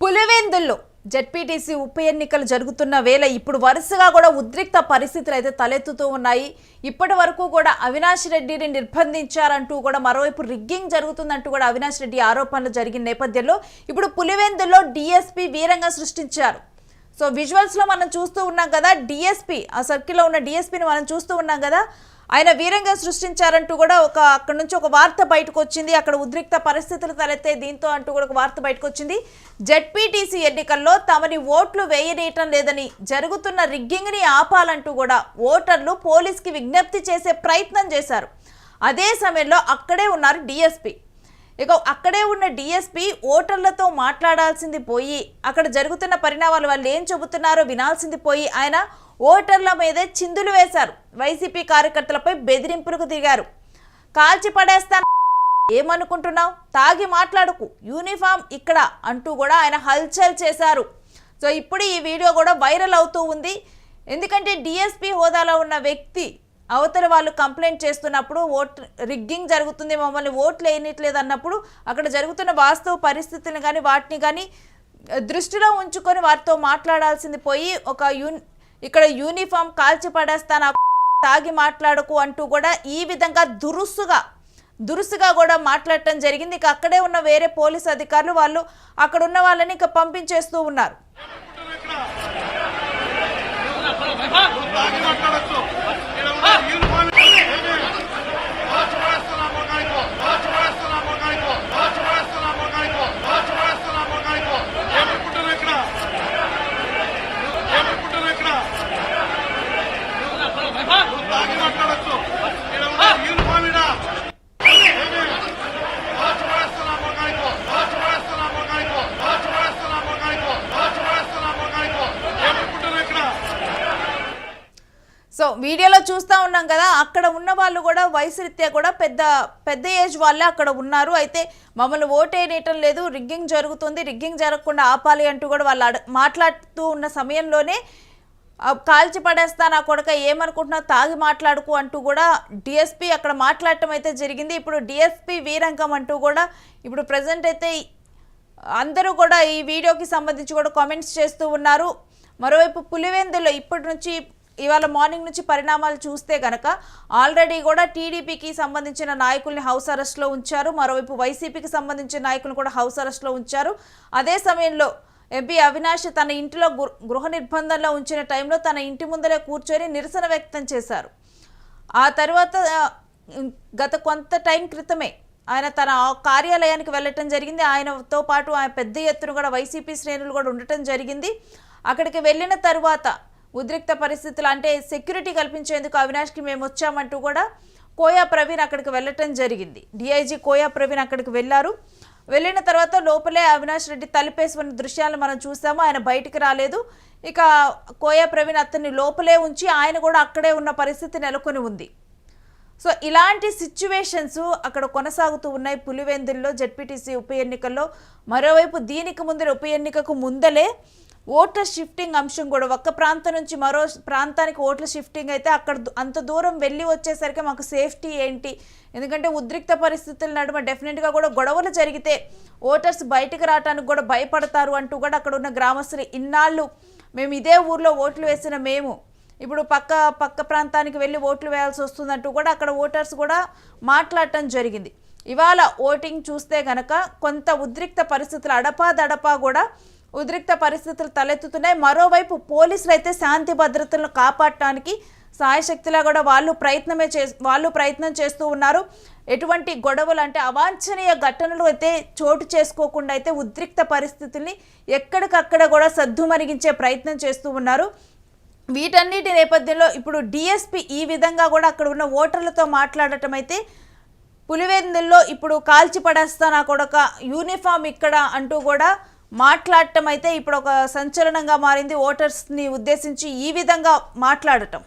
పులివెందుల్లో జెడ్పీటీసీ ఉప ఎన్నికలు జరుగుతున్న వేళ ఇప్పుడు వరుసగా కూడా ఉద్రిక్త పరిస్థితులు అయితే తలెత్తుతూ ఉన్నాయి. ఇప్పటి వరకు కూడా అవినాష్ రెడ్డిని నిర్బంధించారంటూ కూడా మరోవైపు రిగ్గింగ్ జరుగుతుందంటూ కూడా అవినాష్ రెడ్డి ఆరోపణలు జరిగిన నేపథ్యంలో ఇప్పుడు పులివెందుల్లో డీఎస్పీ వీరంగా సృష్టించారు. సో విజువల్స్ లో మనం చూస్తూ ఉన్నాం కదా, డీఎస్పీ ఆ సర్కిల్లో ఉన్న డీఎస్పీని మనం చూస్తూ ఉన్నాం కదా, ఆయన వీరంగా సృష్టించారంటూ కూడా అక్కడ నుంచి ఒక వార్త బయటకు వచ్చింది. అక్కడ ఉద్రిక్త పరిస్థితులు తలెత్తే దీంతో అంటూ కూడా ఒక వార్త బయటకు వచ్చింది. జెడ్పీటీసీ ఎన్నికల్లో తమని ఓట్లు వేయనీయటం లేదని, జరుగుతున్న రిగ్గింగ్ని ఆపాలంటూ కూడా ఓటర్లు పోలీస్కి విజ్ఞప్తి చేసే ప్రయత్నం చేశారు. అదే సమయంలో అక్కడే ఉన్నారు డీఎస్పీ. ఇక అక్కడే ఉన్న డీఎస్పీ ఓటర్లతో మాట్లాడాల్సింది పోయి, అక్కడ జరుగుతున్న పరిణామాలు వాళ్ళు ఏం చెబుతున్నారో వినాల్సింది పోయి ఆయన ఓటర్ల మీదే చిందులు వేశారు. వైసీపీ కార్యకర్తలపై బెదిరింపులకు దిగారు. కాల్చి పడేస్తాను, ఏమనుకుంటున్నావు, తాగి మాట్లాడుకు, యూనిఫామ్ ఇక్కడ అంటూ కూడా ఆయన హల్చల్ చేశారు. సో ఇప్పుడు ఈ వీడియో కూడా వైరల్ అవుతూ ఉంది. ఎందుకంటే డీఎస్పీ హోదాలో ఉన్న వ్యక్తి అవతల వాళ్ళు కంప్లైంట్ చేస్తున్నప్పుడు ఓట్ రిగ్గింగ్ జరుగుతుంది, మమ్మల్ని ఓట్లు వేయనట్లేదు అన్నప్పుడు అక్కడ జరుగుతున్న వాస్తవ పరిస్థితులను కానీ వాటిని కానీ దృష్టిలో ఉంచుకొని వారితో మాట్లాడాల్సింది పోయి ఇక్కడ యూనిఫామ్ కాల్చి పడేస్తాను, తాగి మాట్లాడకు అంటూ కూడా ఈ విధంగా దురుసుగా కూడా మాట్లాడటం జరిగింది. ఇక అక్కడే ఉన్న వేరే పోలీస్ అధికారులు వాళ్ళు అక్కడ ఉన్న వాళ్ళని ఇక పంపించేస్తూ ఉన్నారు. సో వీడియోలో చూస్తూ ఉన్నాం కదా, అక్కడ ఉన్న వాళ్ళు కూడా వయసు రీత్యా కూడా పెద్ద ఏజ్ వాళ్ళే అక్కడ ఉన్నారు. అయితే మమ్మల్ని ఓటేయటం లేదు, రిగ్గింగ్ జరుగుతుంది, రిగ్గింగ్ జరగకుండా ఆపాలి అంటూ కూడా వాళ్ళు మాట్లాడుతూ ఉన్న సమయంలోనే కాల్చి పడేస్తాను, ఆ కొడక ఏమనుకుంటున్నావు, తాగి మాట్లాడుకు అంటూ కూడా డిఎస్పీ అక్కడ మాట్లాడటం అయితే జరిగింది. ఇప్పుడు డిఎస్పీ వీరంగం అంటూ కూడా ఇప్పుడు ప్రజెంట్ అయితే అందరూ కూడా ఈ వీడియోకి సంబంధించి కూడా కామెంట్స్ చేస్తూ ఉన్నారు. మరోవైపు పులివెందులో ఇప్పటి నుంచి ఇవాళ మార్నింగ్ నుంచి పరిణామాలు చూస్తే కనుక ఆల్రెడీ కూడా టీడీపీకి సంబంధించిన నాయకుల్ని హౌస్ అరెస్ట్లో ఉంచారు. మరోవైపు వైసీపీకి సంబంధించిన నాయకులను కూడా హౌస్ అరెస్ట్లో ఉంచారు. అదే సమయంలో ఎంపీ అవినాష్ తన ఇంటిలో గృహ నిర్బంధంలో ఉంచిన టైంలో తన ఇంటి ముందరే కూర్చొని నిరసన వ్యక్తం చేశారు. ఆ తర్వాత గత కొంత టైం క్రితమే ఆయన తన కార్యాలయానికి వెళ్ళటం జరిగింది. ఆయనతో పాటు ఆయన పెద్ద ఎత్తున కూడా వైసీపీ శ్రేణులు కూడా ఉండటం జరిగింది. అక్కడికి వెళ్ళిన తర్వాత ఉద్రిక్త పరిస్థితులు అంటే సెక్యూరిటీ కల్పించేందుకు అవినాష్కి మేము వచ్చామంటూ కూడా కోయా ప్రవీణ్ అక్కడికి వెళ్ళటం జరిగింది. డిఐజీ కోయా ప్రవీణ్ అక్కడికి వెళ్ళారు. వెళ్ళిన తర్వాత లోపలే అవినాష్ రెడ్డి తలుపేసుకున్న దృశ్యాలను మనం చూసాము. ఆయన బయటికి రాలేదు. ఇక కోయా ప్రవీణ్ అతన్ని లోపలే ఉంచి ఆయన కూడా అక్కడే ఉన్న పరిస్థితి నెలకొని ఉంది. సో ఇలాంటి సిచ్యువేషన్స్ అక్కడ కొనసాగుతూ ఉన్నాయి పులివెందుల్లో జెడ్పీటీసీ ఉప ఎన్నికల్లో. మరోవైపు దీనికి ముందర ఉప ఎన్నికకు ముందలే ఓట్ల షిఫ్టింగ్ అంశం కూడా ఒక్క ప్రాంతం నుంచి మరో ప్రాంతానికి ఓట్ల షిఫ్టింగ్ అయితే అక్కడ అంత దూరం వెళ్ళి వచ్చేసరికి మాకు సేఫ్టీ ఏంటి, ఎందుకంటే ఉద్రిక్త పరిస్థితుల నడుమ డెఫినెట్గా కూడా గొడవలు జరిగితే ఓటర్స్ బయటకు రావడానికి కూడా భయపడతారు అంటూ కూడా అక్కడ ఉన్న గ్రామస్తులు ఇన్నాళ్ళు మేము ఇదే ఊర్లో ఓట్లు వేసిన మేము ఇప్పుడు పక్క ప్రాంతానికి వెళ్ళి ఓట్లు వేయాల్సి వస్తుందంటూ కూడా అక్కడ ఓటర్స్ కూడా మాట్లాడటం జరిగింది. ఇవాళ ఓటింగ్ చూస్తే కనుక కొంత ఉద్రిక్త పరిస్థితులు అడపా కూడా ఉద్రిక్త పరిస్థితులు తలెత్తుతున్నాయి. మరోవైపు పోలీసులు అయితే శాంతి భద్రతలను కాపాడటానికి సాయశక్తిలా కూడా వాళ్ళు ప్రయత్నం చేస్తూ ఉన్నారు. ఎటువంటి గొడవలు అంటే అవాంఛనీయ ఘటనలు అయితే చోటు చేసుకోకుండా అయితే ఉద్రిక్త పరిస్థితుల్ని ఎక్కడికక్కడ కూడా సద్దుమరిగించే ప్రయత్నం చేస్తూ ఉన్నారు. వీటన్నిటి నేపథ్యంలో ఇప్పుడు డిఎస్పీ ఈ విధంగా కూడా అక్కడ ఉన్న ఓటర్లతో మాట్లాడటం అయితే పులివెందుల్లో ఇప్పుడు కాల్చి పడేస్తానా కొడక, యూనిఫామ్ ఇక్కడ అంటూ కూడా మాట్లాడటం అయితే ఇప్పుడు ఒక సంచలనంగా మారింది. ఓటర్స్ని ఉద్దేశించి ఈ విధంగా మాట్లాడటం